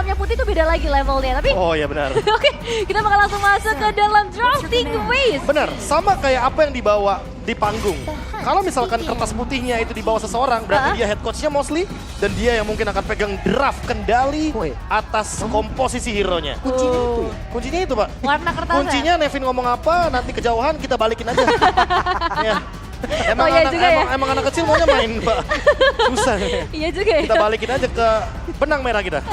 dalamnya putih itu beda lagi levelnya. Tapi Oh iya benar. oke, kita bakal langsung masuk ke dalam drafting ways. Benar, sama kayak apa yang dibawa di panggung. Kalau misalkan kertas putihnya itu dibawa seseorang, berarti dia head coachnya mostly. Dan dia yang mungkin akan pegang draft kendali atas komposisi hero-nya. Kuncinya itu ya? Kuncinya itu Pak. Warna kertasnya. Kuncinya Nevin ngomong apa, nanti kejauhan kita balikin aja. Ya. Emang, iya anak, juga ya. emang anak kecil maunya main Pak. Susah. Iya juga ya. Kita balikin aja ke benang merah kita.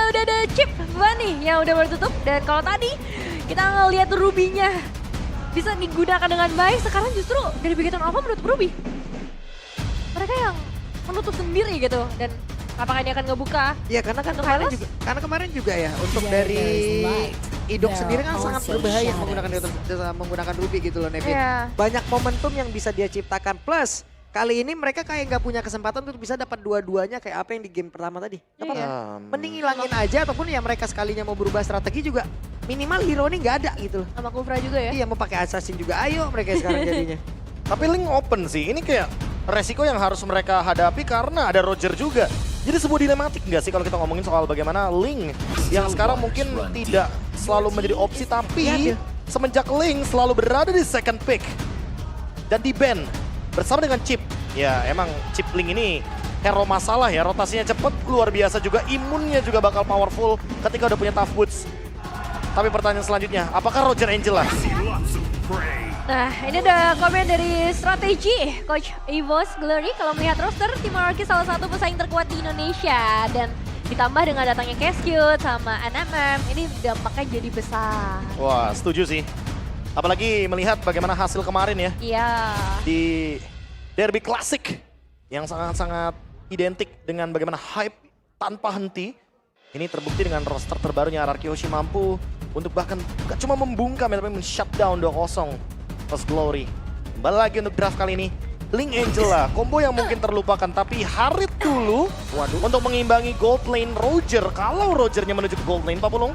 Udah ada chip Bunny yang udah bertutup. Dan kalau tadi kita ngeliat Ruby-nya bisa digunakan dengan baik, sekarang justru dari Bigetron Alpha menutup Ruby. Mereka yang menutup sendiri gitu. Dan apakah ini akan ngebuka? Ya karena kan Untuk kemarin Hylos? juga, ya untuk dari Idok sendiri kan sangat berbahaya menggunakan Ruby gitu loh Nevin. Iya. Banyak momentum yang bisa dia ciptakan plus kali ini mereka kayak nggak punya kesempatan untuk bisa dapat dua-duanya kayak apa yang di game pertama tadi. Apa? Iya. Mending hilangin aja ataupun ya mereka sekalinya mau berubah strategi juga minimal hero ini nggak ada gitu loh. Sama Kufra juga ya. Iya mau pakai assassin juga ayo mereka sekarang jadinya. Tapi Link open sih, ini kayak resiko yang harus mereka hadapi karena ada Roger juga. Jadi sebuah dilematik nggak sih kalau kita ngomongin soal bagaimana Link yang sekarang mungkin tidak selalu menjadi opsi tapi Iya, semenjak Link selalu berada di second pick dan di ban bersama dengan Chip. Ya emang Chip Link ini hero masalah ya, rotasinya cepet, luar biasa juga, imunnya juga bakal powerful ketika udah punya tough boots. Tapi pertanyaan selanjutnya, apakah Roger Angela? Nah, ini ada komen dari strategi Coach Evos Glory. Kalau melihat roster, Team Monarchy salah satu pesaing terkuat di Indonesia. Dan ditambah dengan datangnya Cascute sama NMM, ini dampaknya jadi besar. Wah setuju sih. Apalagi melihat bagaimana hasil kemarin ya Iya. di Derby Classic yang sangat-sangat identik dengan bagaimana hype tanpa henti. Ini terbukti dengan roster terbarunya RRQ Hoshi mampu untuk bahkan gak cuma membungkam ya, tapi men-shutdown 2-0 plus Glory. Kembali lagi untuk draft kali ini. Link Angela, combo yang mungkin terlupakan, tapi Harit dulu untuk mengimbangi gold lane Roger. Kalau Rogernya menuju ke gold lane, Pak Pulung.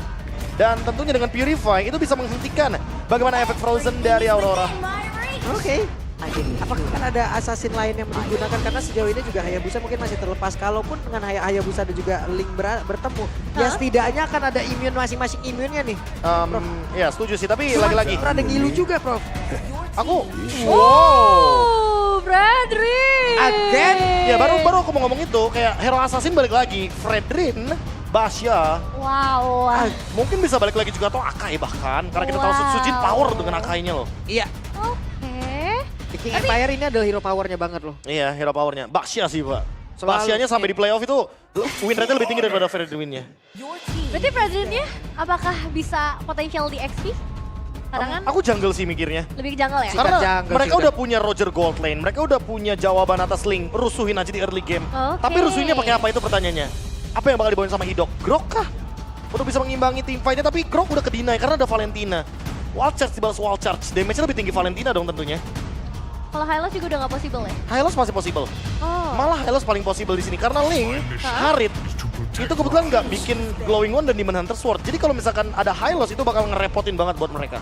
Dan tentunya dengan Purify itu bisa menghentikan bagaimana efek Frozen dari Aurora. Oke. Apakah kan ada assassin lain yang digunakan karena sejauh ini juga Hayabusa mungkin masih terlepas. Kalaupun dengan Hayabusa ada juga Link bertemu, ya setidaknya akan ada immune masing-masing imunnya nih. Ya setuju sih, tapi lagi-lagi. Ada ngilu juga Prof. Aku, Oh, Fredrin. Again? ya baru aku mau ngomong itu, kayak hero assassin balik lagi, Fredrin, Basya, Wow. mungkin bisa balik lagi juga atau Akai bahkan, karena kita tahu Sujin power dengan Akainya loh. Iya. Oke. The King Empire ini adalah hero powernya banget loh. Iya, hero powernya. Basya sih, Pak. Selalu. Basyanya sampai di playoff itu win rate-nya lebih tinggi daripada Fredrinnya. Berarti Fredrinnya apakah bisa potensial di XP? Kadang kan Aku jungle sih mikirnya. lebih ke jungle ya? Karena jungle mereka sih udah punya Roger Gold Lane, mereka udah punya jawaban atas Link, rusuhin aja di early game. Oke. Tapi rusuhinnya pakai apa itu pertanyaannya? Apa yang bakal dibawain sama Hidok? Grok kah? Untuk bisa mengimbangi team fight-nya, tapi Grok udah ke-deny karena ada Valentina. Wild Charge dibalas Wild Charge, damage-nya lebih tinggi Valentina dong tentunya. Kalau Hylos juga udah nggak possible ya? Hylos masih possible. Oh. Malah Hylos paling possible di sini karena Link, Harit, itu kebetulan nggak bikin Glowing One dan Demon Hunter Sword. Jadi kalau misalkan ada Hylos itu bakal ngerepotin banget buat mereka.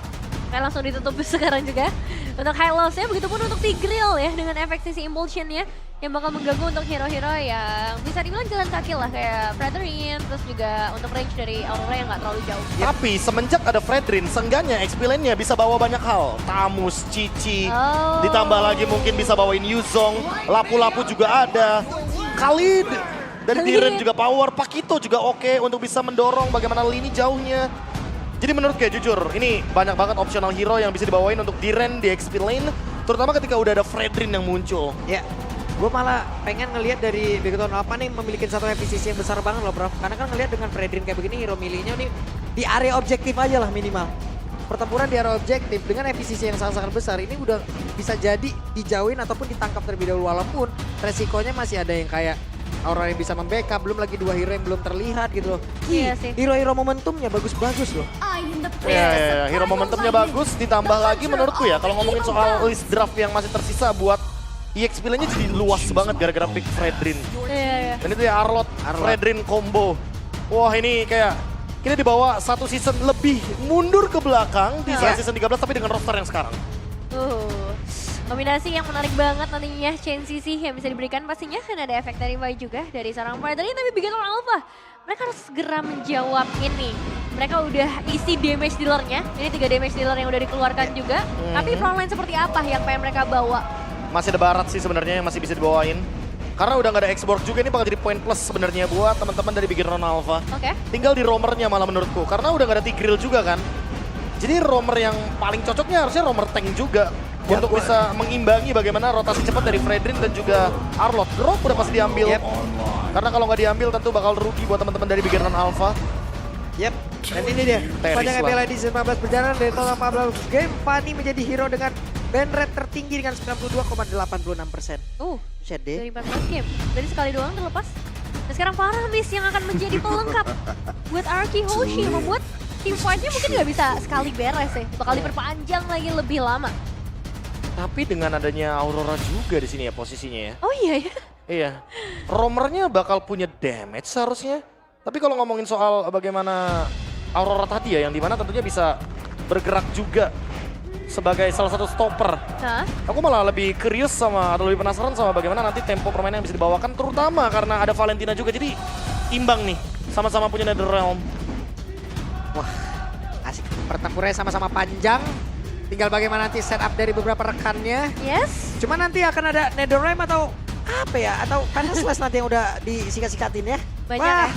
Kayak langsung ditutup sekarang juga. Untuk Hylos-nya, begitupun untuk Tigreal ya dengan efek sisi Impulsion-nya yang bakal mengganggu untuk hero-hero yang bisa dibilang jalan kaki lah kayak Fredrin, terus juga untuk range dari Aurora yang nggak terlalu jauh. Tapi semenjak ada Fredrin, seenggaknya XP lane-nya bisa bawa banyak hal. Tamus, Cici, Oh. ditambah lagi mungkin bisa bawain Yuzong, Lapu-Lapu juga ada, Khalid, dari Diren juga power, Pakito juga oke untuk bisa mendorong bagaimana lini jauhnya. Jadi menurut gue jujur, ini banyak banget optional hero yang bisa dibawain untuk Diren di XP lane, terutama ketika udah ada Fredrin yang muncul. Ya. Gue malah pengen ngelihat dari Bigetron Alpha nih memiliki satu efisiensi yang besar banget loh Prof. Karena kan ngelihat dengan Fredrin kayak begini hero milihnya nih di area objektif aja lah minimal. Pertempuran di area objektif dengan efisiensi yang sangat-sangat besar ini udah bisa jadi dijauhin ataupun ditangkap terlebih dahulu. Walaupun resikonya masih ada yang kayak orang yang bisa membackup, belum lagi dua hero yang belum terlihat gitu loh. Iya sih. Hero-hero momentumnya bagus-bagus loh. Ya, hero momentumnya bagus, ditambah lagi menurutku ya, kalau ngomongin soal list draft yang masih tersisa buat EXP lane-nya jadi luas banget gara-gara pick Fredrin. Iya. Dan itu ya Arlot, Fredrin combo. Wah ini kayak kita dibawa satu season lebih mundur ke belakang di season 13 tapi dengan roster yang sekarang. Kombinasi yang menarik banget nantinya Chain CC yang bisa diberikan pastinya kan ada efek dari Vi juga dari seorang Fredrin, tapi Bigetron Alpha mereka harus segera menjawab ini. Mereka udah isi damage dealernya, ini 3 damage dealer yang udah dikeluarkan juga. Tapi frontline seperti apa yang pengen mereka bawa? Masih ada Barat sih sebenarnya yang masih bisa dibawain. Karena udah nggak ada X-Borg juga, ini bakal jadi poin plus sebenarnya buat teman-teman dari Big Hero Alpha. Oke. Tinggal di roamernya malah menurutku, karena udah nggak ada Tigreal juga kan. Jadi roamer yang paling cocoknya harusnya roamer tank juga. Ya, untuk bisa mengimbangi bagaimana rotasi cepat dari Fredrin dan juga Arlott. Drop udah pasti diambil. Yep. Karena kalau nggak diambil tentu bakal rugi buat teman-teman dari Big Hero Alpha. Yep, dan ini dia. Teris Sepanjang lah. MPL di 15 berjalan dari total 14 game, Fanny menjadi hero dengan ban rate tertinggi dengan 92,86%. Buset deh. Dari 14 game, dari sekali doang terlepas. Dan sekarang Faramis yang akan menjadi pelengkap buat Arky Hoshi, yang membuat team fight-nya mungkin nggak bisa sekali beres ya. Bakal diperpanjang lagi lebih lama. Tapi dengan adanya Aurora juga di sini ya posisinya ya. Oh iya ya. Iya, roamernya bakal punya damage seharusnya. Tapi kalau ngomongin soal bagaimana Aurora tadi ya, yang dimana tentunya bisa bergerak juga sebagai salah satu stopper. Nah, Aku malah lebih curious sama atau lebih penasaran sama bagaimana nanti tempo permainan yang bisa dibawakan, terutama karena ada Valentina juga. Jadi imbang nih, sama-sama punya Netherrealm. Wah, asik. Pertempurannya sama-sama panjang. Tinggal bagaimana nanti setup dari beberapa rekannya. yes. Cuma nanti akan ada Netherrealm atau apa ya? Atau Slash nanti yang udah disikat-sikatin ya. Banyak ya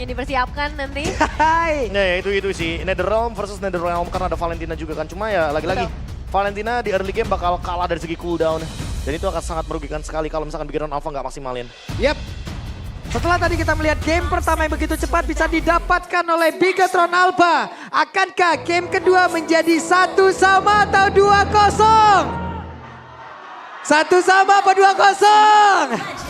yang dipersiapkan nanti. Hai. Nah ya itu sih, Netherrealm versus Netherrealm karena ada Valentina juga kan. Cuma ya lagi-lagi, Valentina di early game bakal kalah dari segi cooldown. Dan itu akan sangat merugikan sekali kalau misalkan Big Hero Alpha nggak maksimalin. Yep. Setelah tadi kita melihat game pertama yang begitu cepat bisa didapatkan oleh Bigatron Alpha. Akankah game kedua menjadi 1-1 atau 2-0? 1-1 apa 2-0?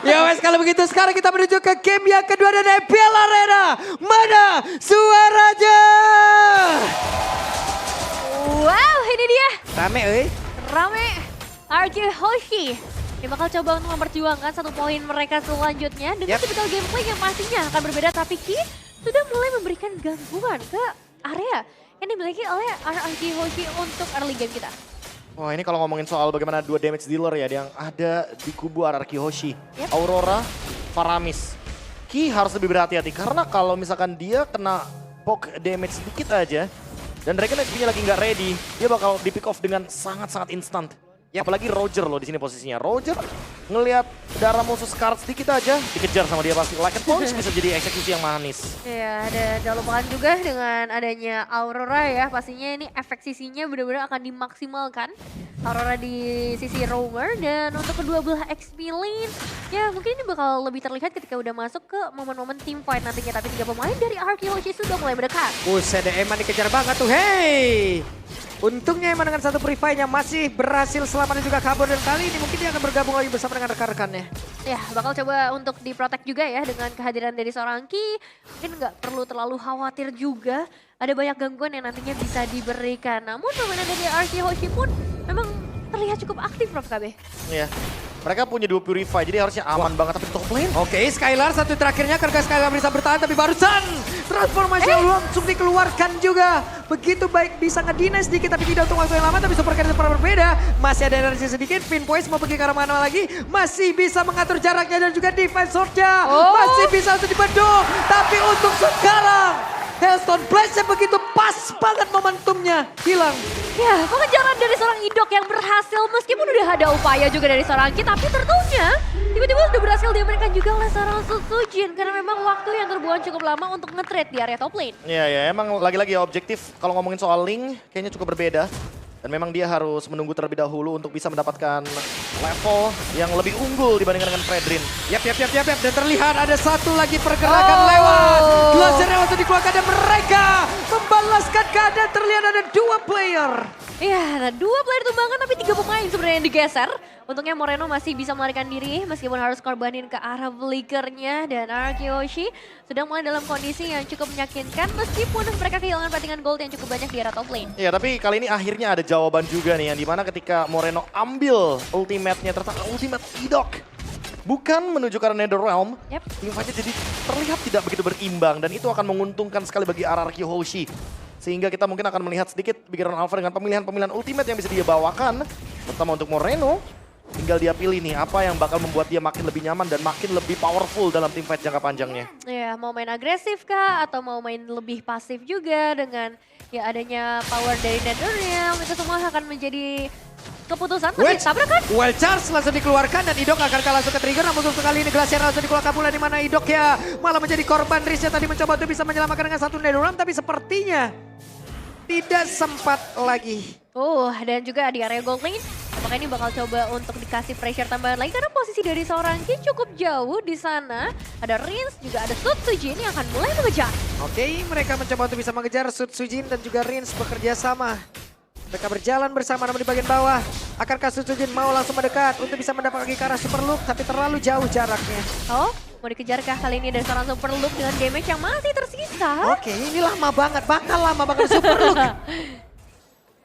Ya wes kalau begitu sekarang kita menuju ke game yang kedua dan MPL Arena. Mana suaranya? Wow, ini dia. Rame Rame. Arky Hoshi. Dia bakal coba untuk memperjuangkan 1 poin mereka selanjutnya dengan tipikal gameplay yang pastinya akan berbeda, tapi Ki sudah mulai memberikan gangguan ke area yang dimiliki oleh Arky Hoshi untuk early game kita. Wah ini kalau ngomongin soal bagaimana 2 damage dealer ya yang ada di kubu Arky Hoshi. Aurora, Faramis. Ki harus lebih berhati-hati karena kalau misalkan dia kena poke damage sedikit aja dan Dragon XP-nya lagi nggak ready, dia bakal di pick off dengan sangat-sangat instant. Apalagi Roger loh di sini posisinya. Roger ngelihat darah musuh sekarat sedikit aja dikejar sama dia pasti. Like a punch bisa jadi eksekusi yang manis. Ya, jangan lupakan juga dengan adanya Aurora ya, pastinya ini efek sisinya benar-benar akan dimaksimalkan. Aurora di sisi roamer dan untuk kedua belah XP lane, ya mungkin ini bakal lebih terlihat ketika udah masuk ke momen-momen team fight nantinya. Tapi 3 pemain dari Arky Hoshi sudah mulai mendekat. Buset deh, Eman dikejar banget tuh, hey! Untungnya Eman dengan 1 Free Fire-nya masih berhasil selamat dan juga kabur. Dan kali ini mungkin dia akan bergabung lagi bersama dengan rekan-rekannya. Ya, bakal coba untuk diprotek juga ya dengan kehadiran dari seorang Ki. Mungkin nggak perlu terlalu khawatir juga. Ada banyak gangguan yang nantinya bisa diberikan. Namun permainan dari Arky Hoshi pun memang terlihat cukup aktif, Prof KB. Iya. Mereka punya 2 Purify, jadi harusnya aman banget. Tapi top lane, Oke, Skylar satu terakhirnya karena Skylar bisa bertahan tapi barusan transformasi langsung dikeluarkan juga. Begitu baik bisa ngedinai sedikit tapi tidak untuk waktu yang lama, tapi Super Carry berbeda. Masih ada energi sedikit, Pinpoise mau pergi ke arah mana lagi. Masih bisa mengatur jaraknya dan juga defense sword-nya. Masih bisa untuk dibendung. Tapi untuk sekarang Hailstone Blast-nya begitu pas banget momentumnya hilang. Ya, pengejaran dari seorang Indok yang berhasil meskipun udah ada upaya juga dari seorang Ki, tapi tentunya tiba-tiba sudah berhasil diamankan juga oleh seorang Susujin karena memang waktu yang terbuang cukup lama untuk nge-trade di area top lane. iya ya emang lagi-lagi ya objektif kalau ngomongin soal Link kayaknya cukup berbeda. Dan memang dia harus menunggu terlebih dahulu untuk bisa mendapatkan level yang lebih unggul dibandingkan dengan Fredrin. Yap. Dan terlihat ada satu lagi pergerakan lewat. Glacier yang langsung dikeluarkan dan mereka membalaskan keadaan. Terlihat ada 2 player. Iya, ada 2 player tumbangan tapi 3 pemain sebenarnya yang digeser. Untungnya Moreno masih bisa melarikan diri meskipun harus korbanin ke arah flickernya. Dan Arky Hoshi sedang mulai dalam kondisi yang cukup meyakinkan meskipun mereka kehilangan platingan gold yang cukup banyak di area top lane. Iya tapi kali ini akhirnya ada jawaban juga nih yang dimana ketika Moreno ambil ultimate-nya ternyata ultimate Idok. Bukan menuju ke arah Netherrealm, tim fight-nya jadi terlihat tidak begitu berimbang dan itu akan menguntungkan sekali bagi Arky Hoshi. Sehingga kita mungkin akan melihat sedikit Big Hero Alpha dengan pemilihan-pemilihan ultimate yang bisa dia bawakan. Terutama untuk Moreno. Tinggal dia pilih nih apa yang bakal membuat dia makin lebih nyaman dan makin lebih powerful dalam teamfight jangka panjangnya. Ya, mau main agresif kah atau mau main lebih pasif juga dengan ya adanya power dari Netherrealm, itu semua akan menjadi keputusan. Tapi tabrakan. Well charge langsung dikeluarkan dan Idok akan langsung ke trigger. Namun untuk kali ini Glacier langsung dikeluarkan pula di mana Idok ya malah menjadi korban. Riz tadi mencoba untuk bisa menyelamatkan dengan satu Netherrealm tapi sepertinya tidak sempat lagi. Dan juga di area gold lane, apakah ini bakal coba untuk dikasih pressure tambahan lagi karena posisi dari seorang Ki cukup jauh di sana. Ada Rins, juga ada Sud Sujin yang akan mulai mengejar. Oke, mereka mencoba untuk bisa mengejar Sud Sujin dan juga Rins bekerja sama. Mereka berjalan bersama namun di bagian bawah. Akankah Sud Sujin mau langsung mendekat untuk bisa mendapat ke arah Super Loop tapi terlalu jauh jaraknya. Mau dikejarkah kali ini dari seorang Super Loop dengan damage yang masih tersisa? Oke, ini lama banget, bakal lama banget Super Loop.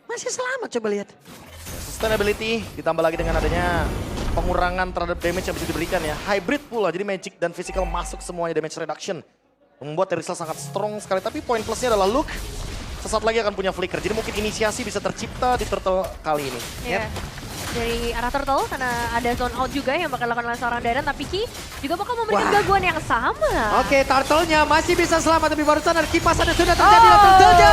Masih selamat coba lihat. Sustainability ditambah lagi dengan adanya pengurangan terhadap damage yang bisa diberikan ya. Hybrid pula, jadi magic dan physical masuk semuanya damage reduction. Membuat Terisal sangat strong sekali, tapi poin plusnya adalah Luke sesaat lagi akan punya flicker. Jadi mungkin inisiasi bisa tercipta di Turtle kali ini. Iya. Dari arah Turtle karena ada zone out juga yang bakal dilakukan oleh seorang Darren, tapi Ki juga bakal memberikan gangguan yang sama. Oke, Turtle-nya masih bisa selamat tapi barusan ada kipasan yang sudah terjadi dan Turtle-nya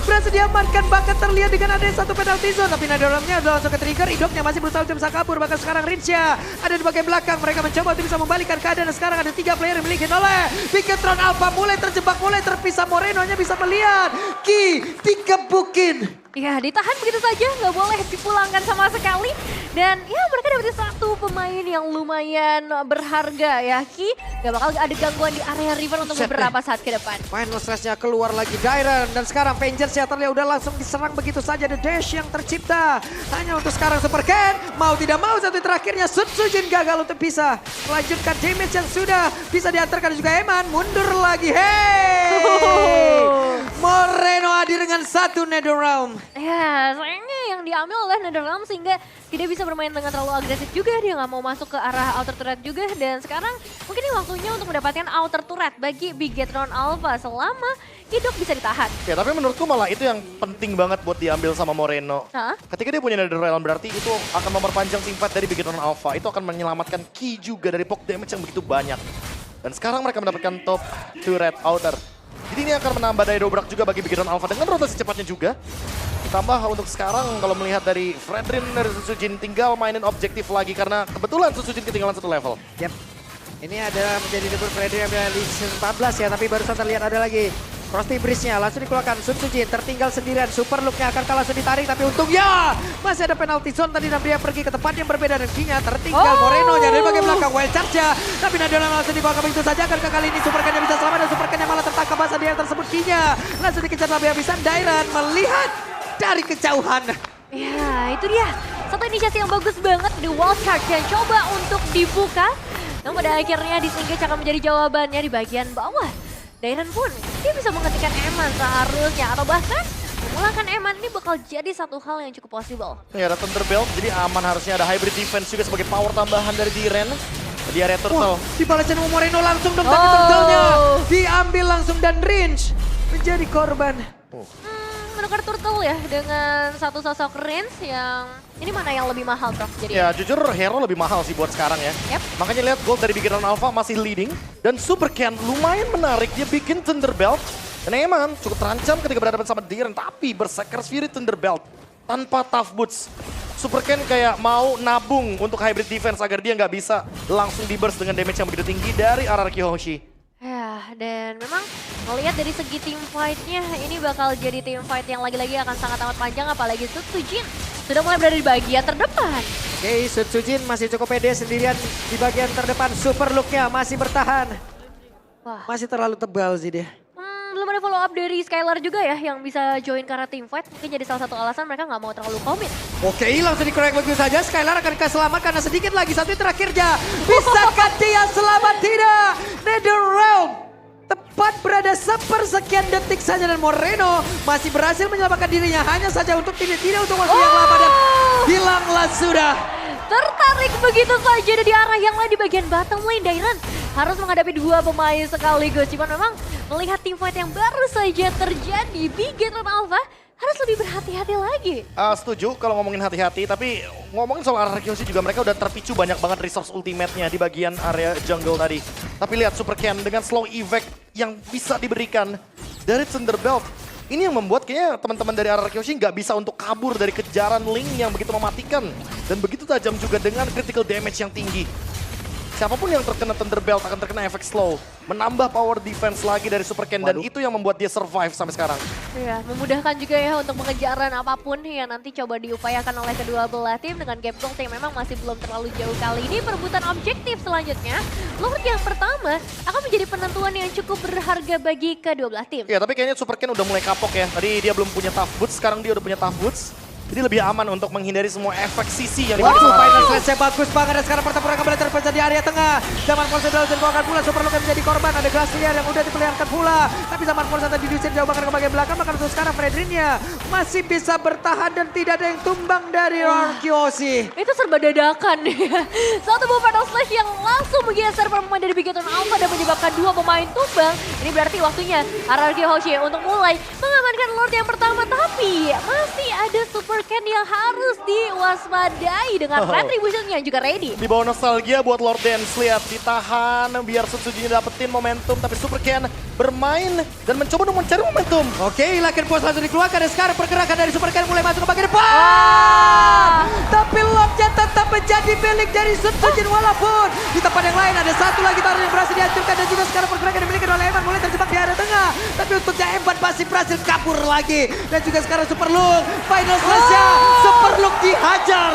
berhasil diamankan, bahkan terlihat dengan adanya satu penalty zone tapi Netherrealm-nya udah langsung ke trigger. Idoknya masih berusaha untuk bisa kabur, bahkan sekarang Rinsya ada di bagian belakang. Mereka mencoba untuk bisa membalikkan keadaan dan sekarang ada 3 player yang dimiliki oleh Bigetron Alpha. Mulai terjebak, mulai terpisah. Moreno-nya bisa melihat Ki dikebukin. Ya, ditahan begitu saja, nggak boleh dipulangkan sama sekali. Dan ya mereka dapetin satu pemain yang lumayan berharga ya. Ki nggak bakal ada gangguan di area river untuk beberapa saat ke depan. Final stressnya keluar lagi Dairon dan sekarang Avengers ya terlihat udah langsung diserang begitu saja. The dash yang tercipta hanya untuk sekarang Super Ken. Mau tidak mau satu terakhirnya Sud Sujin gagal untuk bisa melanjutkan damage yang sudah bisa diantarkan juga Eman. Mundur lagi, hey! Moreno hadir dengan satu Netherrealm. Ya, sayangnya yang diambil oleh Netherrealm sehingga tidak bisa bermain dengan terlalu agresif juga. Dia nggak mau masuk ke arah outer turret juga. Dan sekarang mungkin ini waktunya untuk mendapatkan outer turret bagi Bigetron Alpha selama Idok bisa ditahan. Ya tapi menurutku malah itu yang penting banget buat diambil sama Moreno. Ketika dia punya Netherrealm berarti itu akan memperpanjang teamfight dari Bigetron Alpha. Itu akan menyelamatkan Ki juga dari poke damage yang begitu banyak. Dan sekarang mereka mendapatkan top turret outer. Jadi ini akan menambah daya dobrak juga bagi Bigetron Alpha dengan rotasi cepatnya juga. Ditambah untuk sekarang kalau melihat dari Fredrin dari Susujin tinggal mainin objektif lagi karena kebetulan Susujin ketinggalan satu level. Yap. Ini ada menjadi debut Fredrin yang di season 14 ya, tapi barusan terlihat ada lagi. Frosty Breeze-nya langsung dikeluarkan, Sud Sujin tertinggal sendirian, Super Look-nya akan langsung ditarik tapi untungnya masih ada penalty zone tadi dan dia pergi ke tempat yang berbeda dan Ki-nya tertinggal. Moreno-nya dari bagian belakang, wild charge-nya tapi Nadal langsung dibawa ke begitu saja. Karena kali ini Super Ken-nya bisa selamat dan Super Ken-nya malah tertangkap bahasa dia tersebut. Ki-nya langsung dikejar lebih habisan. Dairon melihat dari kejauhan. Ya, itu dia. Satu inisiasi yang bagus banget di wild charge yang coba untuk dibuka. Namun pada akhirnya disengage akan menjadi jawabannya di bagian bawah. Dairon pun dia bisa menghentikan Eman seharusnya atau bahkan memulangkan Eman. Ini bakal jadi satu hal yang cukup possible. Ya ada Thunderbelt jadi aman, harusnya ada hybrid defense juga sebagai power tambahan dari Diren. Di area Turtle. Dibalaskan sama Moreno langsung dong tapi Turtle-nya diambil langsung dan Ringe menjadi korban. Menukar Turtle ya dengan satu sosok Rins yang ini mana yang lebih mahal Prof? Jadi Ya jujur Hero lebih mahal sih buat sekarang ya. Makanya lihat gold dari Bigetron Alpha masih leading. Dan Super Ken lumayan menarik, dia bikin Thunderbelt. Dan Eman cukup terancam ketika berhadapan sama Diren. Tapi Berserker Spirit Thunderbelt tanpa Tough Boots. Super Ken kayak mau nabung untuk hybrid defense agar dia nggak bisa langsung di-burst dengan damage yang begitu tinggi dari RRQ Hoshi. ya, dan memang melihat dari segi team fight-nya ini bakal jadi team fight yang lagi-lagi akan sangat amat panjang, apalagi Sud Sujin sudah mulai berada di bagian terdepan. Oke, Sud Sujin masih cukup pede sendirian di bagian terdepan. Super Look-nya masih bertahan. Wah. Masih terlalu tebal sih dia. Belum ada follow up dari Skylar juga ya yang bisa join karena team fight. Mungkin jadi salah satu alasan mereka nggak mau terlalu komit. Oke, langsung dikorek begitu saja. Skylar akan selamat karena sedikit lagi satu terakhirnya. Bisakah dia selamat? Tidak. Netherrealm tepat berada sepersekian detik saja dan Moreno masih berhasil menyelamatkan dirinya hanya saja untuk tidak untuk waktu yang lama dan hilanglah sudah. Tertarik begitu saja di arah yang lain di bagian bottom lane. Dairon harus menghadapi dua pemain sekaligus. Cuman memang melihat team fight yang baru saja terjadi, Bigetron Alpha harus lebih berhati-hati lagi. Setuju kalau ngomongin hati-hati, tapi ngomongin soal RRQ Hoshi juga mereka udah terpicu banyak banget resource ultimate-nya di bagian area jungle tadi. Tapi lihat Super Ken dengan slow evac yang bisa diberikan dari Thunderbelt. Ini yang membuat kayaknya teman-teman dari RRQ Hoshi nggak bisa untuk kabur dari kejaran Link yang begitu mematikan. Dan begitu tajam juga dengan critical damage yang tinggi. Siapapun yang terkena Thunderbelt akan terkena efek slow. Menambah power defense lagi dari Super Ken dan itu yang membuat dia survive sampai sekarang. Iya, memudahkan juga ya untuk mengejaran apapun yang nanti coba diupayakan oleh kedua belah tim dengan gap gold yang memang masih belum terlalu jauh kali ini. Perebutan objektif selanjutnya, Lord yang pertama akan menjadi penentuan yang cukup berharga bagi kedua belah tim. Ya tapi kayaknya Super Ken udah mulai kapok ya. Tadi dia belum punya tough boots, sekarang dia udah punya tough boots. Jadi lebih aman untuk menghindari semua efek sisi yang Waduh, dimiliki. final slash-nya bagus banget. Dan sekarang pertempuran kembali terpecah di area tengah. Zaman Forza dalam akan pula, Super Luke menjadi korban. Ada Glacier yang udah diperlihatkan pula. Tapi Zaman Forza tadi diusir jauh bahkan ke bagian belakang. Bahkan untuk sekarang Fredrinnya masih bisa bertahan dan tidak ada yang tumbang dari RRQ Hoshi. Itu serba dadakan ya. Satu buah final slash yang langsung menggeser pemain dari Bigetron Alpha dan menyebabkan dua pemain tumbang. Ini berarti waktunya RRQ Hoshi untuk mulai mengamankan Lord yang pertama. Tapi masih ada Super Ken yang harus diwaspadai dengan Retribution yang juga ready. Di bawah nostalgia buat Lord Dance, lihat ditahan biar Sutsujinya dapetin momentum. Tapi Super Ken bermain dan mencoba untuk mencari momentum. Oke, Laken Pos langsung dikeluarkan dan sekarang pergerakan dari Super Ken mulai masuk ke bagian depan. Tapi locknya tetap menjadi milik dari Sutsuji walaupun di tempat yang lain ada satu lagi taruh yang berhasil dihancurkan dan juga sekarang pergerakan dimiliki oleh Eman mulai terjebak di area tengah. Tapi untuknya Eman masih berhasil kabur lagi dan juga sekarang Super Luke final slash-nya Super Luke dihajar.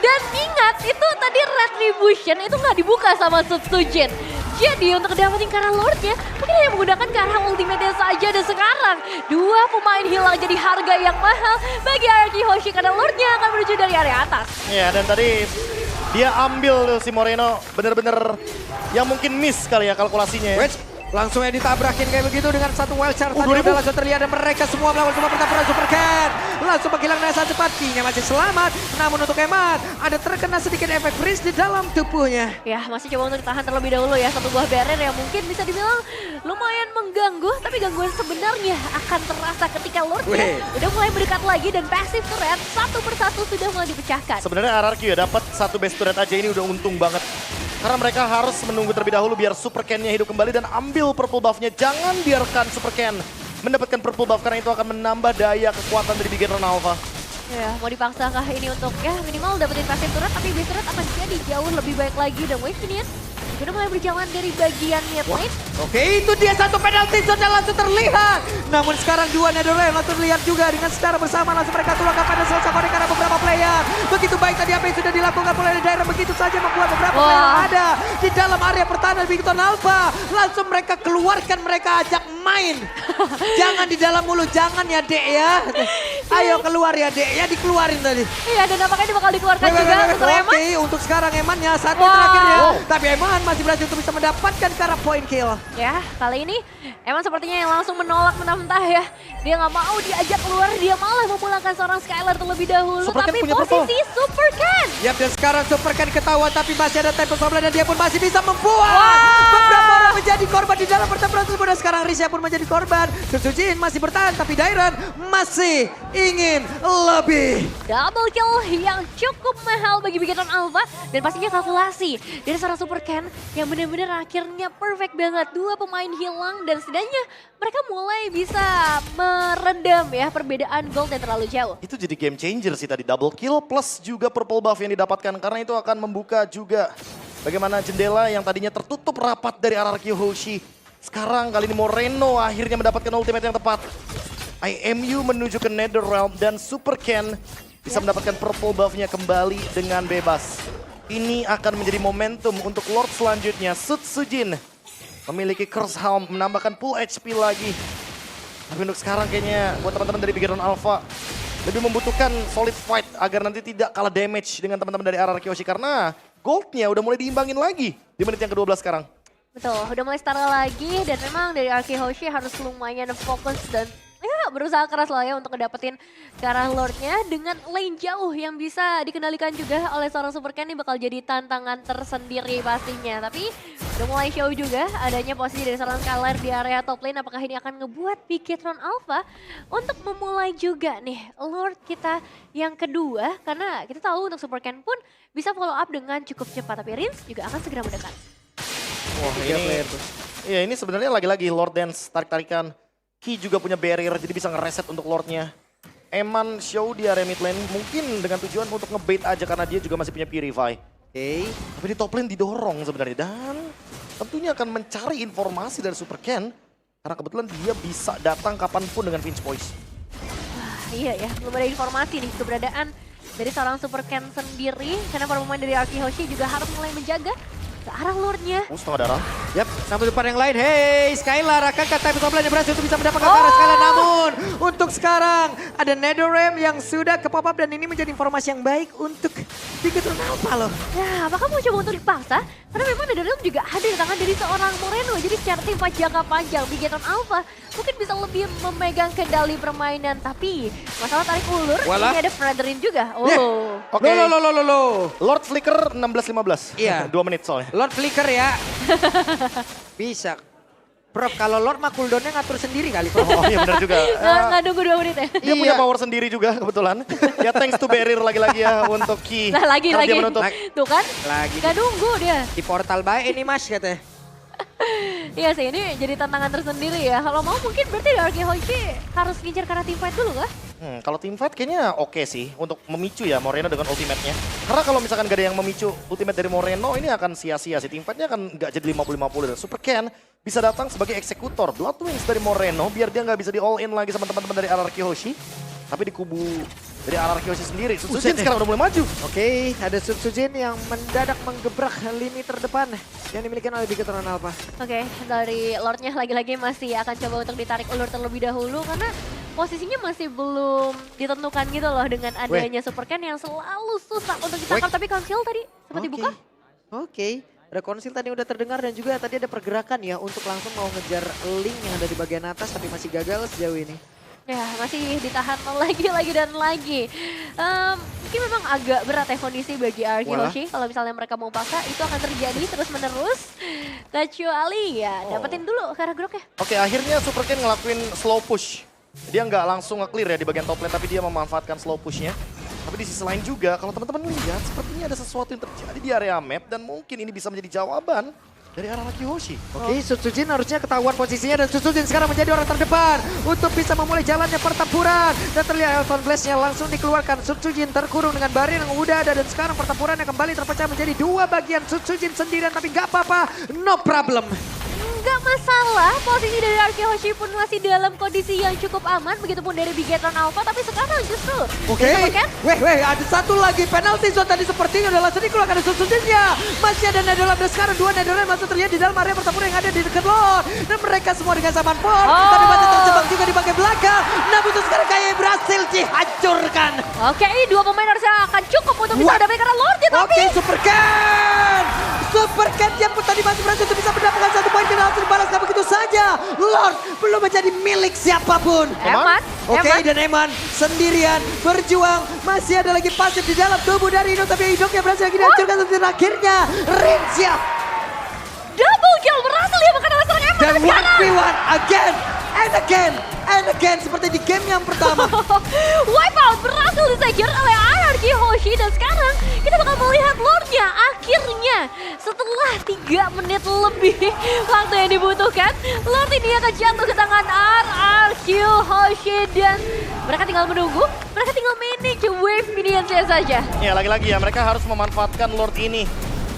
Dan ingat, itu tadi Retribution itu nggak dibuka sama Sutsujin. Jadi untuk dapetin Kara Lord-nya, mungkin hanya menggunakan Kara Ultimate-nya saja. Dan sekarang, dua pemain hilang jadi harga yang mahal bagi RRQ Hoshi karena Lord-nya akan menuju dari area atas. Ya dan tadi dia ambil si Moreno bener-bener yang mungkin miss kali ya kalkulasinya ya. Langsung yang ditabrakin kayak begitu dengan satu wild shard tadi 2000. udah langsung terlihat dan mereka semua melawan semua pertempuran Super Ken. Langsung menghilang dengan sangat cepat, King masih selamat. Namun untuk Eman ada terkena sedikit efek freeze di dalam tubuhnya. Ya, masih coba untuk ditahan terlebih dahulu ya. Satu buah barrier yang mungkin bisa dibilang lumayan mengganggu. Tapi gangguan sebenarnya akan terasa ketika Lord-nya udah mulai mendekat lagi. Dan passive turret satu persatu sudah mulai dipecahkan. Sebenarnya RRQ ya dapat satu base turret aja ini udah untung banget. Karena mereka harus menunggu terlebih dahulu biar Super Ken-nya hidup kembali dan ambil purple buff-nya. Jangan biarkan Super Ken mendapatkan purple buff karena itu akan menambah daya kekuatan dari Bigetron Alpha. Ya, mau dipaksakah ini untuk ya minimal dapetin passive turret, tapi base turret akan jadi jauh lebih baik lagi. Dan Wave Minion sudah mulai berjalan dari bagian mid lane. Oke, itu dia satu penalti zone yang langsung terlihat. Namun sekarang dua Netherlands langsung terlihat juga dengan secara bersama langsung mereka tuangkan pada Salsakori karena beberapa player. Begitu baik tadi apa yang sudah dilakukan oleh daerah begitu saja membuat beberapa player yang ada di dalam area pertahanan Bigetron Alpha. Langsung mereka keluarkan, mereka ajak main. Jangan di dalam mulu, jangan ya Dek ya. Ayo keluar ya Dek ya, dikeluarin tadi. Iya, dan nampaknya dia bakal dikeluarkan juga untuk Eman. Oke, untuk sekarang Eman ya saat ini terakhirnya. Tapi Eman masih berhasil untuk bisa mendapatkan cara point kill. Ya, kali ini Eman sepertinya yang langsung menolak mentah-mentah ya. Dia nggak mau diajak keluar, dia malah memulangkan seorang Skylar terlebih dahulu. Super Ken Tapi punya posisi Super Ken. Yap, dan sekarang Super Ken ketahuan tapi masih ada Temple Sombra dan dia pun masih bisa membuat beberapa orang menjadi korban di dalam pertempuran tersebut. Dan sekarang Risha pun menjadi korban. Sutsujin masih bertahan tapi Dairon masih ingin lebih. Double kill yang cukup mahal bagi Bigetron Alpha. Dan pastinya kalkulasi dari seorang Super Ken yang benar-benar akhirnya perfect banget. Dua pemain hilang dan setidaknya mereka mulai bisa meredam ya perbedaan gold yang terlalu jauh. Itu jadi game changer sih tadi, double kill plus juga purple buff yang didapatkan. Karena itu akan membuka juga bagaimana jendela yang tadinya tertutup rapat dari RRQ Hoshi. Sekarang kali ini Moreno akhirnya mendapatkan ultimate yang tepat. IMU menuju ke Netherrealm dan Super Ken bisa mendapatkan purple buff-nya kembali dengan bebas. Ini akan menjadi momentum untuk Lord selanjutnya. Sutsujin memiliki Curse Helm, menambahkan full HP lagi. Tapi untuk sekarang kayaknya buat teman-teman dari Bigetron Alpha lebih membutuhkan solid fight agar nanti tidak kalah damage dengan teman-teman dari RRQ Hoshi. Karena goldnya udah mulai diimbangin lagi di menit yang ke-12 sekarang. Betul, udah mulai setara lagi dan memang dari RRQ Hoshi harus lumayan fokus dan ya berusaha keras lah ya untuk ngedapetin ke arah Lord-nya dengan lane jauh yang bisa dikendalikan juga oleh seorang Super Ken. Ini bakal jadi tantangan tersendiri pastinya. Tapi Udah mulai show juga adanya posisi dari seorang Skylar di area top lane. Apakah ini akan ngebuat Bigetron Alpha untuk memulai juga nih Lord kita yang kedua. Karena kita tahu untuk Super Ken pun bisa follow up dengan cukup cepat. Tapi Rins juga akan segera mendekat. Wah ini sebenarnya lagi-lagi Lord Dance tarik-tarikan. Ki juga punya barrier jadi bisa ngereset untuk Lordnya. Eman show di area mid lane mungkin dengan tujuan untuk ngebait aja karena dia juga masih punya Purify. Tapi di top lane didorong sebenarnya dan tentunya akan mencari informasi dari Super Ken karena kebetulan dia bisa datang kapanpun dengan pinch voice. Wah, iya ya, belum ada informasi nih keberadaan dari seorang Super Ken sendiri karena para pemain dari Arki Hoshi juga harus mulai menjaga ke arah Lordnya. Setengah darah. Yap, sampai depan yang lain. Hey, Skylar akankah time top lane yang berhasil untuk bisa mendapatkan ke arah Skylar. Namun, untuk sekarang ada Netherrealm yang sudah ke pop up dan ini menjadi informasi yang baik untuk Bigetron Alpha loh. Ya, apakah mau coba untuk dipaksa? Karena memang Netherrealm juga ada di tangan dari seorang Moreno. Jadi secara tim fight jangka panjang, Bigetron Alpha mungkin bisa lebih memegang kendali permainan. Tapi masalah tarik ulur, ini ada Fredrin juga. Oh. Oke. Loh. Lord Flicker 16-15. Iya. 2 menit soalnya. Lord Flicker ya. Bisa. Prof, kalau Lord mah cooldownnya ngatur sendiri kali, Prof. Oh iya benar juga. Nggak nunggu 2 menit ya? Dia punya power sendiri juga kebetulan. Ya thanks to barrier lagi-lagi ya untuk Ki. Nah lagi. Karena dia menutup. Tuh kan, Lagi. nggak nunggu dia. Di portal baik ini mas katanya. Iya sih, ini jadi tantangan tersendiri ya. Kalau mau mungkin berarti Arki Hoshi harus ngincar karena team fight dulu kah? Kalau team fight kayaknya oke sih untuk memicu ya Moreno dengan ultimate-nya. Karena kalau misalkan gak ada yang memicu ultimate dari Moreno ini akan sia-sia sih. Team fight-nya akan gak jadi 50-50 dan Super Ken bisa datang sebagai eksekutor. Blood Wings dari Moreno biar dia gak bisa di all in lagi sama teman-teman dari Araki Hoshi. Tapi di kubu dari Araki Hoshi sendiri. Sutsujin sekarang udah mulai maju. Oke, ada Sutsujin yang mendadak menggebrak lini terdepan yang dimiliki oleh Bigetron Alpha. Oke, dari Lordnya lagi-lagi masih akan coba untuk ditarik ulur terlebih dahulu karena posisinya masih belum ditentukan gitu loh dengan adanya Super Ken yang selalu susah untuk ditangkap. Tapi Konsil tadi sempat dibuka. Oke. Ada konsil tadi udah terdengar dan juga tadi ada pergerakan ya untuk langsung mau ngejar link yang ada di bagian atas tapi masih gagal sejauh ini. Ya masih ditahan lagi dan lagi. Mungkin memang agak berat ya kondisi bagi Arki Hoshi. Kalau misalnya mereka mau paksa itu akan terjadi terus menerus. Kecuali ya dapetin dulu karena groknya. Oke, akhirnya Super Ken ngelakuin slow push. Dia nggak langsung nge-clear ya di bagian top lane tapi dia memanfaatkan slow pushnya. Tapi di sisi lain juga kalau teman-teman lihat sepertinya ada sesuatu yang terjadi di area map dan mungkin ini bisa menjadi jawaban dari arah Araki Hoshi. Oke, Sutsujin harusnya ketahuan posisinya dan Sutsujin sekarang menjadi orang terdepan untuk bisa memulai jalannya pertempuran. Dan terlihat Elton Blast-nya langsung dikeluarkan. Sutsujin terkurung dengan barrier yang udah ada dan sekarang pertempurannya kembali terpecah menjadi 2 bagian. Sutsujin sendirian tapi gak apa-apa, no problem. Nggak masalah, posisi dari Arki Hoshi pun masih dalam kondisi yang cukup aman. Begitupun dari Bigetron Alpha, tapi sekarang justru Oke, weh, ada satu lagi penalti zone tadi sepertinya udah langsung dikeluarkan dari Sutsujinnya. Masih ada Netherrealm dan sekarang 2 Netherrealm langsung terlihat di dalam area pertempuran yang ada di dekat Lord. Dan mereka semua dengan zaman port, tapi masih terjebak juga di bagian belakang. Namun itu sekarang kayak berhasil dihancurkan. Oke, 2 pemain harusnya akan cukup untuk bisa mendapatkan Lordnya, tapi Oke, Super Ken! Super Ken yang pun tadi masih berhasil untuk bisa mendapatkan 1 poin dan langsung dibalas begitu saja. Lord belum menjadi milik siapapun. Eman. Oke, dan Eman sendirian berjuang. Masih ada lagi pasif di dalam tubuh dari Indok, tapi Indoknya berhasil lagi dihancurkan dan akhirnya Rinsia. Double kill berhasil ya makan oleh seorang Eman. Dan 1v1 again and again seperti di game yang pertama. Wipeout berhasil disegir oleh Arki Hoshi dan sekarang kita bakal melihat Lordnya akhirnya setelah 3 menit lebih waktu yang dibutuhkan. Lord ini akan jatuh ke tangan RRQ Hoshi dan mereka tinggal menunggu, mereka tinggal manage wave minionsnya saja. Ya lagi-lagi ya mereka harus memanfaatkan Lord ini.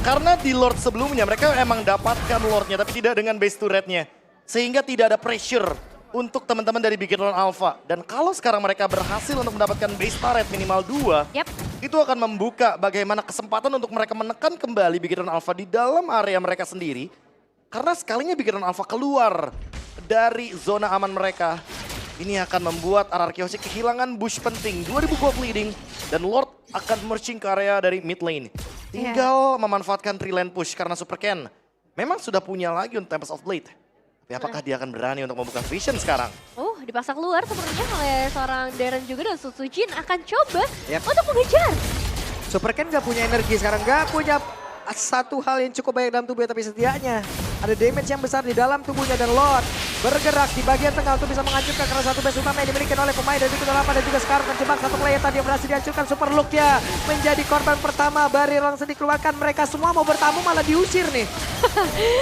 Karena di Lord sebelumnya mereka emang dapatkan Lordnya tapi tidak dengan base turretnya. Sehingga tidak ada pressure untuk teman-teman dari Bigetron Alpha. Dan kalau sekarang mereka berhasil untuk mendapatkan base turret minimal 2. Itu akan membuka bagaimana kesempatan untuk mereka menekan kembali Bigetron Alpha di dalam area mereka sendiri. Karena sekalinya Bigetron Alpha keluar dari zona aman mereka. Ini akan membuat RRQ Hoshi kehilangan bush penting. 2000 gold leading dan Lord akan merging ke area dari mid lane. Tinggal memanfaatkan 3 lane push karena Super Ken memang sudah punya lagi untuk Tempest of Blade. Tapi apakah dia akan berani untuk membuka Vision sekarang? Dipaksa keluar sepertinya oleh seorang Darren juga dan Sutsujin akan coba untuk mengejar. Super Ken gak punya energi sekarang, gak punya satu hal yang cukup baik dalam tubuhnya, tapi setidaknya ada damage yang besar di dalam tubuhnya dan Lord bergerak di bagian tengah untuk bisa menghancurkan karena satu base utama yang dimiliki oleh pemain dari Big Dota dan juga sekarang terjebak satu player tadi yang berhasil dihancurkan. Super Look-nya menjadi korban pertama, barrier langsung dikeluarkan, mereka semua mau bertamu malah diusir nih.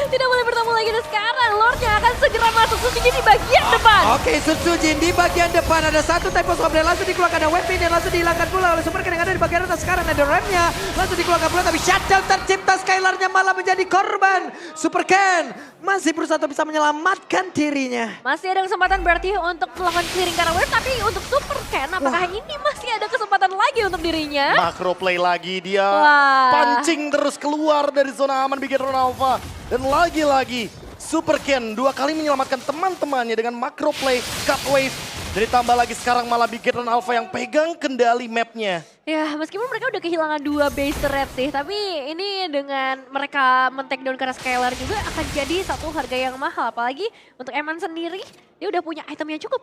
Tidak boleh bertemu lagi dan sekarang Lordnya akan segera masuk Suzuki di bagian depan. Oke, Sutsujin di bagian depan ada satu type of swap dan langsung dikeluarkan, ada weapon dan langsung dihilangkan pula oleh Superken yang ada di bagian atas. Sekarang ada remnya langsung dikeluarkan pula, tapi shutdown tercipta, Skylarnya malah menjadi korban. Superken masih berusaha untuk bisa menyelamatkan dirinya. Masih ada kesempatan berarti untuk melakukan clearing karena wave, tapi untuk Super Ken apakah ini masih ada kesempatan lagi untuk dirinya? Macro play lagi dia. Wah. Pancing terus keluar dari zona aman Big Hero Alpha. Dan lagi-lagi Super Ken 2 kali menyelamatkan teman-temannya dengan macro play, cut wave. Dan ditambah lagi sekarang malah Big Hero Alpha yang pegang kendali mapnya. Ya, meskipun mereka udah kehilangan 2 base turret sih, tapi ini dengan mereka men-take down karena Skylar juga akan jadi satu harga yang mahal. Apalagi untuk Eman sendiri, dia udah punya item yang cukup.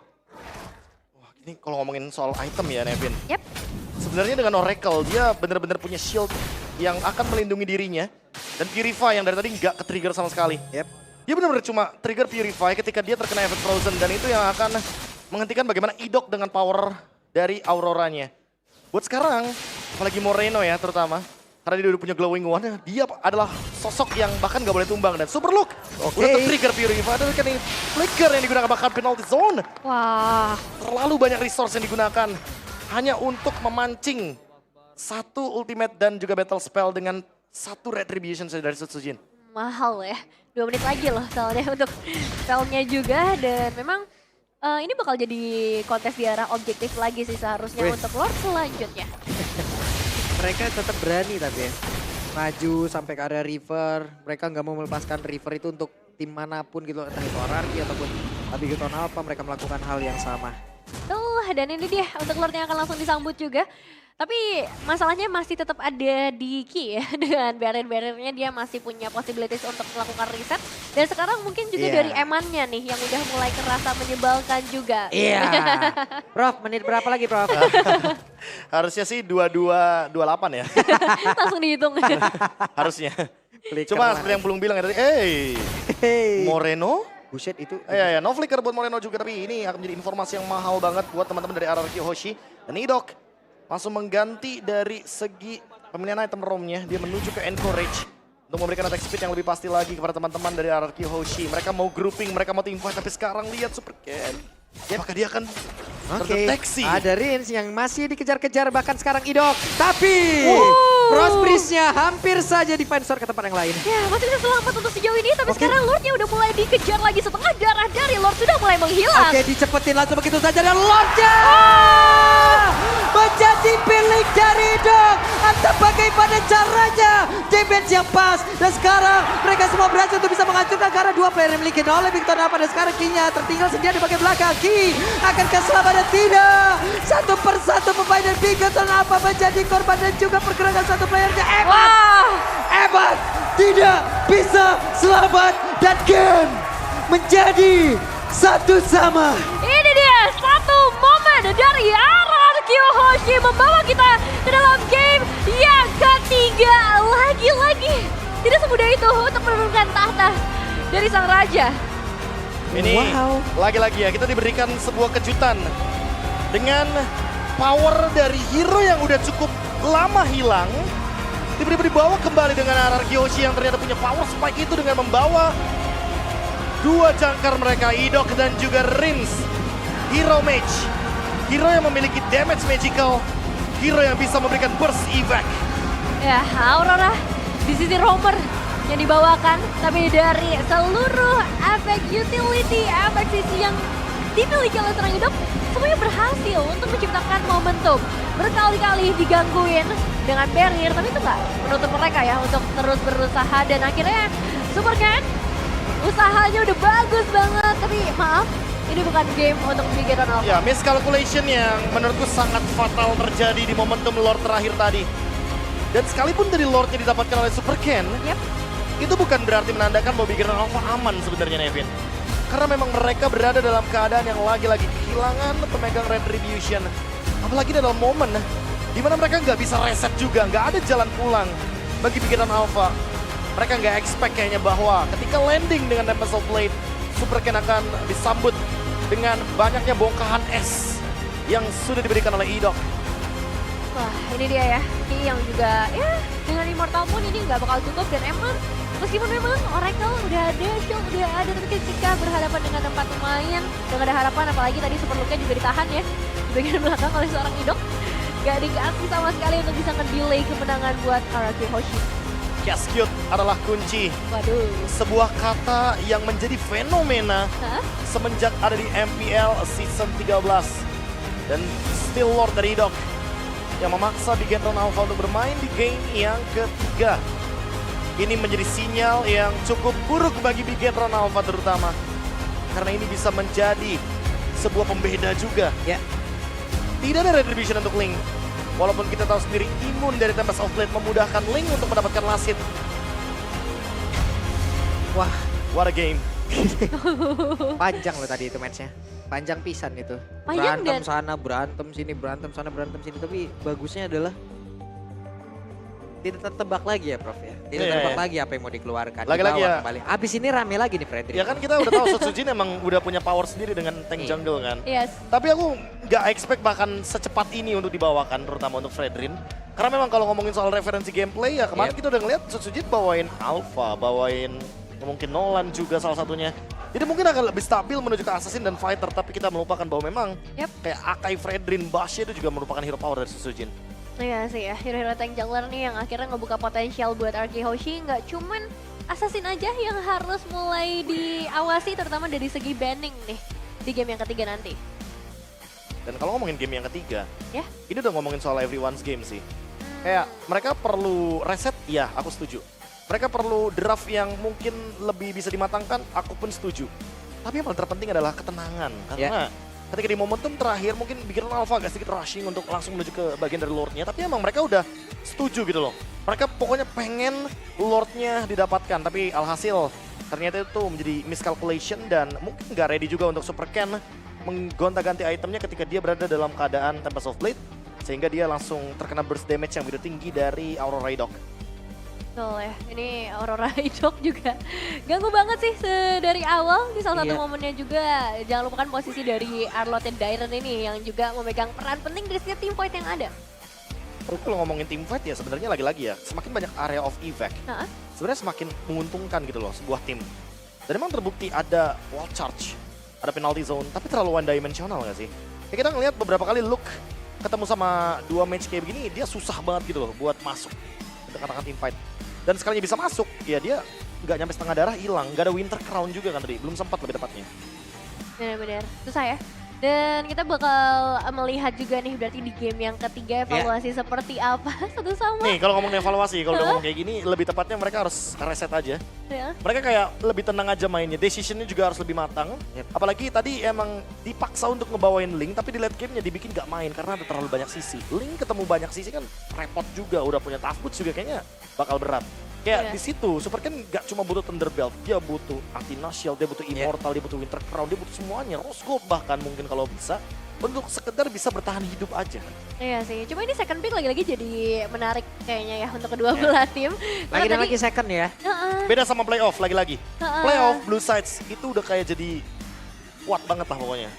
Wah, ini kalau ngomongin soal item ya Nevin. Yep. Sebenarnya dengan Oracle dia benar-benar punya shield yang akan melindungi dirinya. Dan Purify yang dari tadi nggak ke-trigger sama sekali. Yep. Dia benar-benar cuma trigger Purify ketika dia terkena efek Frozen. Dan itu yang akan menghentikan bagaimana Idok dengan power dari Auroranya. Buat sekarang, apalagi Moreno ya terutama. Karena dia udah punya Glowing One, dia adalah sosok yang bahkan gak boleh tumbang. Dan Super Look udah ke-trigger Purify. Dan kan ini flicker yang digunakan bahkan penalty zone. Wah. Terlalu banyak resource yang digunakan hanya untuk memancing satu ultimate dan juga battle spell dengan satu retribution dari Sutsujin. Mahal ya. 2 menit lagi loh soalnya untuk spellnya juga. Dan memang ini bakal jadi kontes di arah objektif lagi sih seharusnya untuk Lord selanjutnya. Mereka tetap berani tapi ya. Maju sampai ke area river. Mereka nggak mau melepaskan river itu untuk tim manapun gitu. Entah itu RRQ ataupun Big Hero Alpha, mereka melakukan hal yang sama. Betul, dan ini dia untuk Lord yang akan langsung disambut juga. Tapi masalahnya masih tetap ada di Ki ya. Dengan barrier-barriernya dia masih punya possibilities untuk melakukan reset. Dan sekarang mungkin juga dari Emannya nih yang udah mulai kerasa menyebalkan juga. Iya. Prof, menit berapa lagi Prof? Harusnya sih 22-28 ya. Langsung dihitung. Harusnya. Flicker Cuma lah. seperti yang Pulung bilang ya tadi, Hey. Moreno? Buset itu. Ya, no flicker buat Moreno juga, tapi ini akan menjadi informasi yang mahal banget buat teman-teman dari RRQ Hoshi. Dan Idok langsung mengganti dari segi pemilihan item ROM-nya, dia menuju ke Encourage untuk memberikan attack speed yang lebih pasti lagi kepada teman-teman dari RRQ Hoshi. Mereka mau grouping, mereka mau teamfight, tapi sekarang lihat Superken. Apakah dia akan terdeteksi? Ada Rins yang masih dikejar-kejar bahkan sekarang Idok. Tapi Frost Breeze-nya hampir saja defensor ke tempat yang lain. Ya, masih bisa selamat untuk sejauh ini, tapi sekarang Lordnya udah mulai dikejar lagi. Setengah darah dari Lord sudah mulai menghilang. Oke, dicepetin langsung begitu saja dan Lordnya menjadi pilih dari Idok. Entah bagaimana caranya, damage yang pas. Dan sekarang mereka semua berhasil untuk bisa menghancurkan karena 2 player yang dimiliki oleh Big Hero Alpha. Dan sekarang Ki-nya tertinggal sendiri di bagian belakang. Ki akankah selamat dan tidak? Satu persatu pemain dari Big Hero Alpha menjadi korban dan juga pergerakan satu playernya. Eman tidak bisa selamat dan game menjadi 1-1. Ini dia satu momen dari RRQ Hoshi membawa kita ke dalam game yang ketiga. Lagi-lagi tidak semudah itu untuk menurunkan tahta dari sang raja. Ini lagi-lagi ya, kita diberikan sebuah kejutan dengan power dari hero yang udah cukup lama hilang. Tiba-tiba dibawa kembali dengan RRQ Hoshi yang ternyata punya power spike itu dengan membawa 2 jangkar mereka, Idok dan juga Rins. Hero Mage, hero yang memiliki damage magical, hero yang bisa memberikan burst evac. Ya, Aurora di sisi roamer yang dibawakan, tapi dari seluruh efek utility, efek sisi yang dimiliki oleh seorang Idok, semuanya berhasil untuk menciptakan momentum. Berkali-kali digangguin dengan barrier, tapi itu nggak menutup mereka ya untuk terus berusaha. Dan akhirnya Superken usahanya udah bagus banget, tapi maaf, ini bukan game untuk Big Hero Alpha. Ya, miscalculation yang menurutku sangat fatal terjadi di momentum Lord terakhir tadi. Dan sekalipun dari Lordnya didapatkan oleh Superken, itu bukan berarti menandakan bahwa Big Hero Alpha aman sebenarnya, Nevin. Karena memang mereka berada dalam keadaan yang lagi-lagi kehilangan pemegang retribution. Apalagi dalam momen di mana mereka nggak bisa reset juga, nggak ada jalan pulang. bagi pikiran Alpha. Mereka nggak expect kayaknya bahwa ketika landing dengan Tempest of Blade, Superken akan disambut dengan banyaknya bongkahan es yang sudah diberikan oleh Idok. Wah, ini dia ya. Ki yang juga ya dengan Immortal pun ini nggak bakal cukup dan emang meskipun memang Oracle udah ada, Shield udah ada, tapi ketika berhadapan dengan 4 pemain udah gak ada harapan, apalagi tadi Super Luke juga ditahan ya di bagian belakang oleh seorang Idok. Gak dikasih sama sekali untuk bisa nge-delay kemenangan buat Araki Hoshi. Cascute adalah kunci. Waduh. Sebuah kata yang menjadi fenomena Hah? semenjak ada di MPL Season 13. Dan Still Lord dari Idok yang memaksa Bigetron Alpha untuk bermain di game yang ketiga. Ini menjadi sinyal yang cukup buruk bagi Bigetron Alpha terutama. Karena ini bisa menjadi sebuah pembeda juga. Ya. Tidak ada retribution untuk Link. Walaupun kita tahu sendiri imun dari Tempest of Blade memudahkan Link untuk mendapatkan last hit. Wah, What a game. panjang loh tadi itu matchnya. Panjang pisan itu. Panjang berantem dan- sana, berantem sini, berantem sana, berantem sini. Tapi bagusnya adalah tidak tertebak lagi ya Prof ya. Tidak Iya, tertebak iya. lagi apa yang mau dikeluarkan. Lagi-lagi Dibawa ya. kembali. Abis ini rame lagi nih Fredrik. Ya kan kita udah tahu Setsujin emang udah punya power sendiri dengan tank Iya. jungle kan. Yes. Tapi aku nggak expect bahkan secepat ini untuk dibawakan, terutama untuk Fredrin. Karena memang kalau ngomongin soal referensi gameplay ya kemarin Yep. kita udah ngeliat Setsujin bawain Alpha, bawain mungkin Nolan juga salah satunya. Jadi mungkin akan lebih stabil menuju ke Assassin dan Fighter, tapi kita melupakan bahwa memang Yep. kayak Akai, Fredrin, Basya itu juga merupakan hero power dari Setsujin. Iya sih ya, hero-hero tank jungler nih yang akhirnya ngebuka potensial buat RK Hoshi. Nggak cuman Assassin aja yang harus mulai diawasi, terutama dari segi banning nih di game yang ketiga nanti. Dan kalau ngomongin game yang ketiga, Ya. ini udah ngomongin soal everyone's game sih. Kayak mereka perlu reset, ya aku setuju. Mereka perlu draft yang mungkin lebih bisa dimatangkan, aku pun setuju. Tapi yang paling terpenting adalah ketenangan. Karena ketika di momentum terakhir mungkin bikin Alpha agak sedikit rushing untuk langsung menuju ke bagian dari Lordnya. Tapi emang mereka udah setuju gitu loh. Mereka pokoknya pengen Lordnya didapatkan. Tapi alhasil ternyata itu menjadi miscalculation dan mungkin nggak ready juga untuk Super Ken menggonta-ganti itemnya ketika dia berada dalam keadaan Tempest of Blade. Sehingga dia langsung terkena burst damage yang begitu tinggi dari Aurora Idok. Betul ya, ini Aurora Idok juga ganggu banget sih dari awal. Di salah satu Iya. momennya juga jangan lupakan posisi dari Arlott dan Dairon ini yang juga memegang peran penting dari setiap team fight yang ada. Tapi kalau ngomongin team fight ya sebenarnya lagi-lagi ya semakin banyak area of evac. Nah, Sebenarnya semakin menguntungkan gitu loh sebuah tim. Dan memang terbukti ada wall charge, ada penalty zone, tapi terlalu one dimensional nggak sih? Ya kita ngelihat beberapa kali Luke ketemu sama dua match kayak begini, dia susah banget gitu loh buat masuk ke tengah-tengah team fight. Dan sekalinya bisa masuk, ya dia nggak nyampe setengah darah hilang. Nggak ada Winter Crown juga kan tadi, belum sempat lebih tepatnya. benar-benar susah ya. Dan kita bakal melihat juga nih berarti di game yang ketiga evaluasi seperti apa satu sama. Nih kalau ngomongin evaluasi, kalau udah ngomong kayak gini, lebih tepatnya mereka harus reset aja. Ya. Mereka kayak lebih tenang aja mainnya, decisionnya juga harus lebih matang. Yep. Apalagi tadi emang dipaksa untuk ngebawain Link, tapi di late game-nya dibikin gak main karena ada terlalu banyak sisi. Link ketemu banyak sisi kan repot juga, udah punya tough boots juga kayaknya bakal berat. Kayak Iya. di situ, Super Ken gak cuma butuh Thunder Belt, dia butuh Athena Shield, dia butuh Immortal, dia butuh Winter Crown, dia butuh semuanya. Rose Gold bahkan mungkin kalau bisa, untuk sekedar bisa bertahan hidup aja. Iya sih, cuma ini second pick lagi-lagi jadi menarik kayaknya ya untuk kedua belah tim. Lagi dan Karena lagi second ya. Heeh, Beda sama playoff lagi-lagi. heeh. Playoff, Blue Sides, itu udah kayak jadi kuat banget lah pokoknya.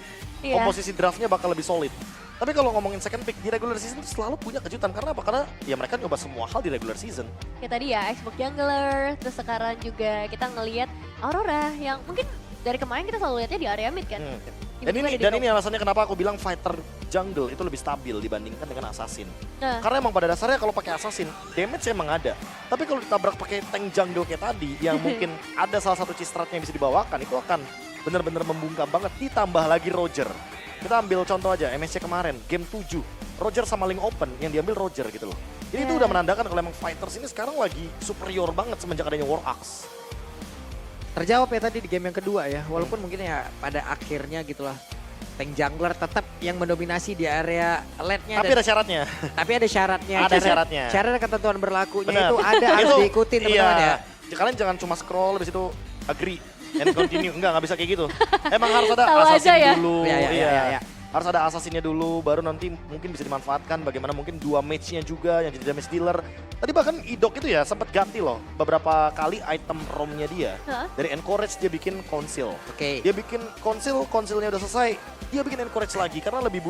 Iya. Komposisi draftnya bakal lebih solid. Tapi kalau ngomongin second pick di regular season itu selalu punya kejutan. Karena apa? Karena ya mereka nyoba semua hal di regular season. Kayak tadi ya, Xbox Jungler, terus sekarang juga kita ngelihat Aurora yang mungkin dari kemarin kita selalu lihatnya di area mid kan. Hmm. Tiba-tiba Dan ini ada di dan top. ini alasannya kenapa aku bilang fighter jungle itu lebih stabil dibandingkan dengan assassin. Nah, Karena emang pada dasarnya kalau pakai assassin, damage emang ada. Tapi kalau ditabrak pakai tank jungle kayak tadi, yang mungkin ada salah satu cistratnya yang bisa dibawakan, itu akan benar-benar membungkam banget. Ditambah lagi Roger. Kita ambil contoh aja, MSC kemarin, game 7. Roger sama Link Open, yang diambil Roger gitu loh. Jadi itu Yeah. udah menandakan kalau emang fighters ini sekarang lagi superior banget semenjak adanya War Axe. Terjawab ya tadi di game yang kedua ya. Walaupun mungkin ya pada akhirnya gitulah. Tank jungler tetap yang mendominasi di area late-nya. Tapi ada syaratnya. Tapi ada syaratnya. Ada syaratnya. Syarat dan ketentuan berlakunya Benar. itu ada harus Itu, diikutin teman-teman ya. Kalian jangan cuma scroll habis itu agree and continue. Enggak bisa kayak gitu. Emang harus ada Tahu assassin aja ya. dulu. Iya, iya, iya, iya. Harus ada assassinnya dulu, baru nanti mungkin bisa dimanfaatkan bagaimana mungkin 2 match-nya juga yang jadi damage dealer. Tadi bahkan Idok itu ya sempat ganti loh beberapa kali item ROM-nya dia. Hah? Dari Encourage dia bikin Conceal. Oke. Dia bikin Conceal, Conceal-nya udah selesai, dia bikin Encourage lagi karena lebih